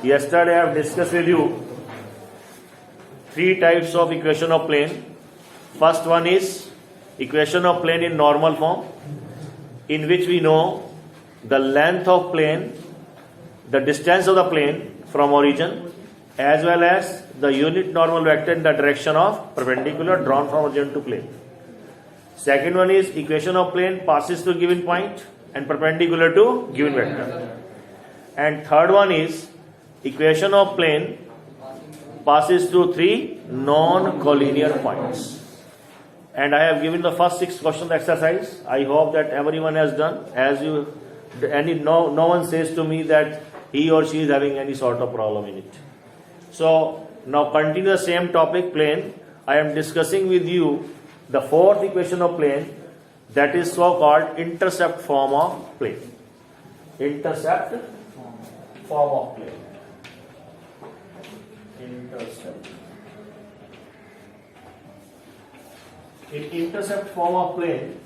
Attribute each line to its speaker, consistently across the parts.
Speaker 1: Yesterday I have discussed with you three types of equation of plane. First one is equation of plane in normal form, in which we know the length of plane, the distance of the plane from origin, as well as the unit normal vector in the direction of perpendicular drawn from origin to plane. Second one is equation of plane passes through given point and perpendicular to given vector. And third one is equation of plane passes through three non-collinear points. And I have given the first 6 questions exercise. I hope that everyone has done. No one says to me that he or she is having any sort of problem in it. So now continue the same topic, plane. I am discussing with you the fourth equation of plane, that is so-called intercept form of plane. Intercept form of plane. Intercept. In intercept form of plane,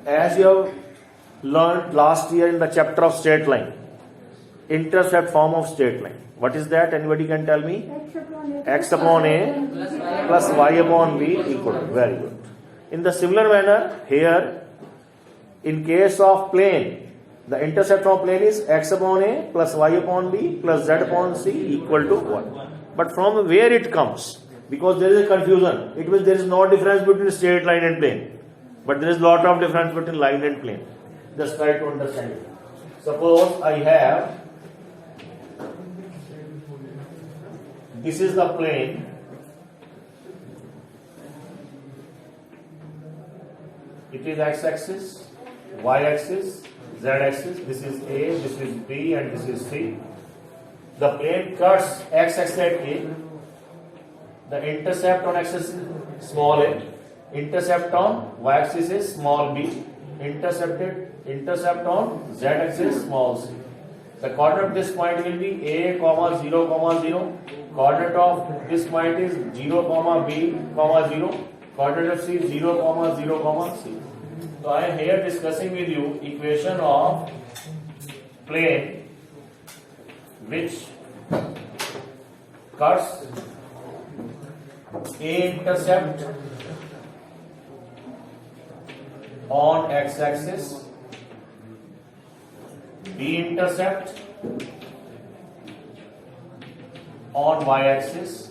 Speaker 1: as you have learned last year in the chapter of straight line, intercept form of straight line. What is that? Anybody can tell me? X upon A plus Y upon B equal to. Very good. In the similar manner, here, in case of plane, the intercept of plane is X upon A plus Y upon B plus Z upon C equal to 1. But from where it comes? Because there is a confusion. It means there is no difference between straight line and plane. But there is lot of difference between line and plane. Just try to understand it. Suppose I have, this is the plane, it is x-axis, y-axis, z-axis, this is A, this is B and this is C. The plane cuts x-axis at A, the intercept on x-axis is small a, intercept on y-axis is small b, intercept on z-axis small c. The coordinate of this point will be A, 0, 0. Coordinate of this point is 0, B, 0. Coordinate of C is 0, 0, C. So I am here discussing with you equation of plane which cuts A intercept on x-axis, B intercept on y-axis,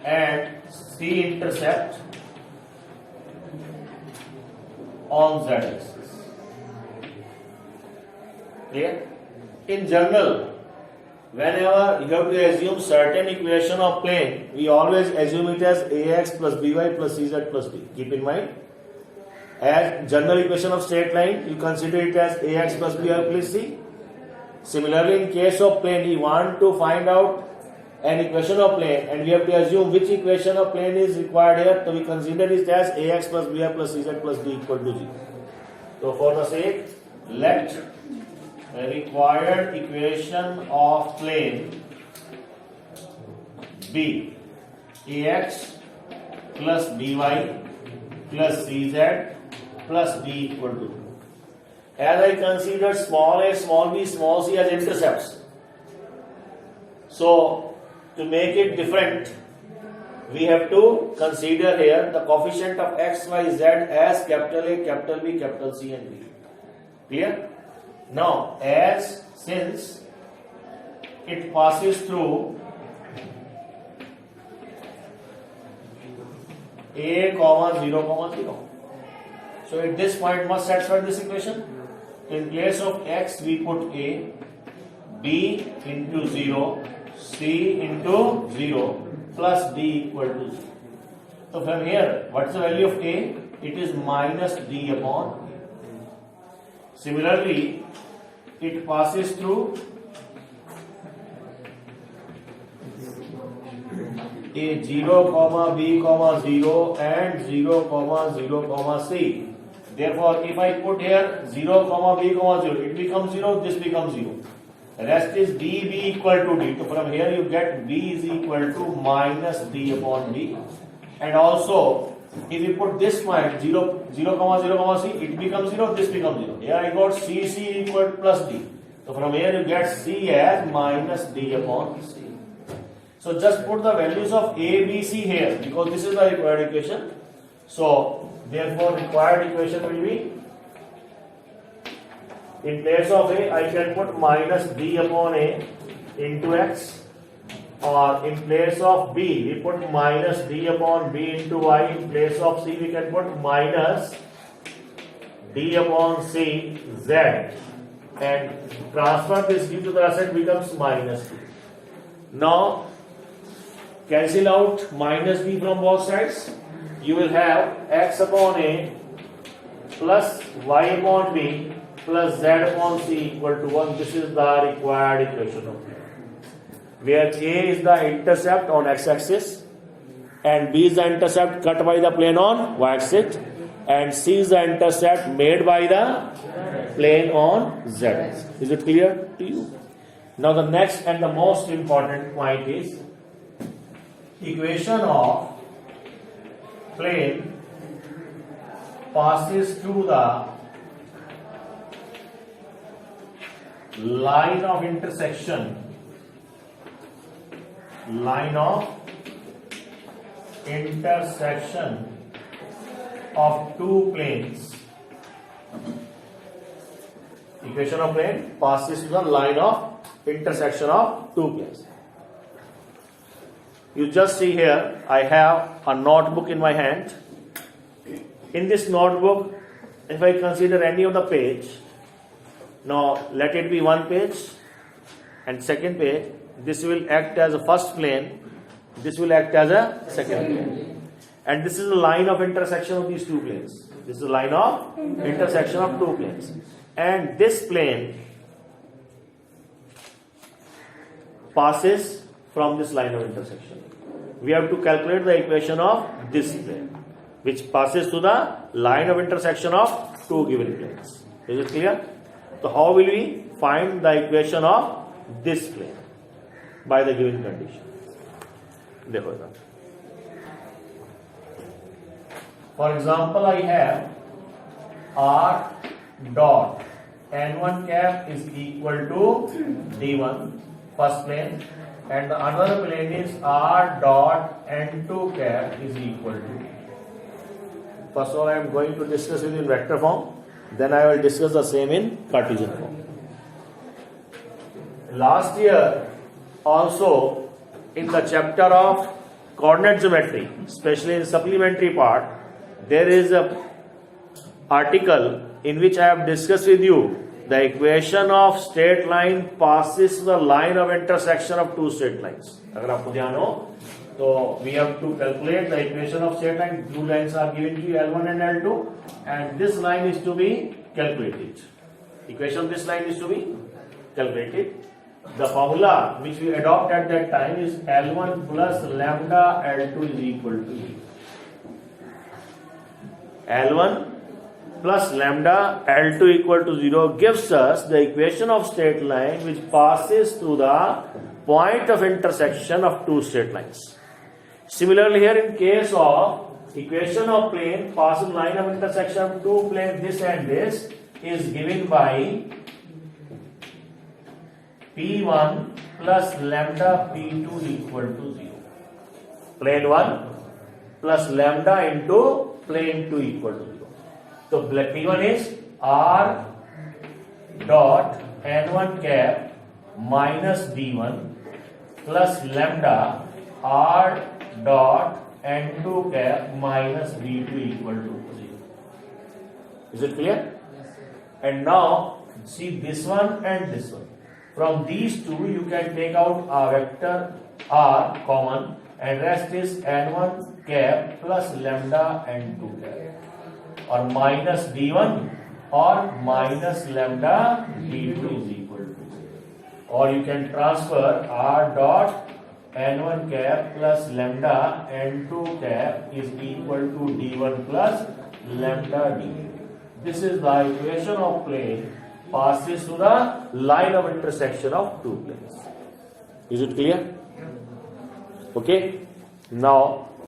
Speaker 1: and C intercept on z-axis. Clear? In general, whenever you have to assume certain equation of plane, we always assume it as ax plus by plus cz plus d. Keep in mind, as general equation of straight line, you consider it as ax plus by plus c. Similarly, in case of plane, we want to find out an equation of plane and we have to assume which equation of plane is required here. So we consider it as ax plus by plus cz plus d equal to 0. So for the sake, let the required equation of plane be ax plus by plus cz plus d equal to 0. As I considered small a, small b, small c as intercepts, so to make it different, we have to consider here the coefficient of x, y, z as capital A, capital B, capital C and D. Clear? Now, since it passes through A, 0, 0, so at this point must satisfy this equation. In place of x, we put A, B into 0, C into 0 plus D equal to 0. So from here, what is the value of A? It is minus D upon A. Similarly, it passes through A 0, B, 0 and 0, 0, C. Therefore, if I put here 0, B, 0, it becomes 0, this becomes 0. Rest is dB equal to D. So from here you get B is equal to minus D upon D. And also if you put this point 0, 0, 0, c, it becomes 0, this becomes 0. Here I got c equal to plus d. So from here you get c as minus d upon c. So just put the values of a, b, c here because this is the required equation. So therefore required equation will be, in place of a I can put minus d upon a into x, or in place of b we put minus d upon b into y. In place of c we can put minus d upon c z, and transfer this d to the other side becomes minus d. Now cancel out minus d from both sides. You will have x upon a plus y upon b plus z upon c equal to 1. This is the required equation of plane, where a is the intercept on x-axis and b is the intercept cut by the plane on y-axis, and c is the intercept made by the plane on z-axis. Is it clear to you? Now the next and the most important point is equation of plane passes through the line of intersection of two planes. Equation of plane passes through the line of intersection of two planes. You just see here, I have a notebook in my hand. In this notebook, if I consider any of the page, now let it be one page and second page, this will act as a first plane, this will act as a second plane. And this is the line of intersection of these two planes. This is the line of intersection of two planes. And this plane passes from this line of intersection. We have to calculate the equation of this plane, which passes to the line of intersection of two given planes. Is it clear? So how will we find the equation of this plane? By the given condition. For example, I have r dot n1 cap is equal to d1, first plane, and the another plane is r dot n2 cap is equal to. First of all, I am going to discuss it in vector form, then I will discuss the same in Cartesian form. Last year also in the chapter of coordinate geometry, especially in supplementary part, there is a article in which I have discussed with you the equation of straight line passes the line of intersection of two straight lines. अगर आपको ध्यान हो, so we have to calculate the equation of straight line. Two lines are given to you, L1 and L2, and this line is to be calculated. Equation of this line is to be calculated. The formula which we adopt at that time is L1 plus lambda L2 is equal to 0. L1 plus lambda L2 equal to 0 gives us the equation of straight line which passes through the point of intersection of two straight lines. Similarly, here in case of equation of plane passing line of intersection of two planes, this and this is given by P1 plus lambda P2 equal to 0. Plane 1 plus lambda into plane 2 equal to 0. So P1 is R dot N1 cap minus D1 plus lambda R dot N2 cap minus D2 equal to 0. Is it clear? Yes, sir. And now see this one and this one. From these two you can take out a vector R common, and rest is N1 cap plus lambda N2 cap, or minus D1 or minus lambda D2 is equal to 0. Or you can transfer R dot N1 cap plus lambda N2 cap is equal to D1 plus lambda D2. This is the equation of plane passes to the line of intersection of two planes. Is it clear? Okay. Now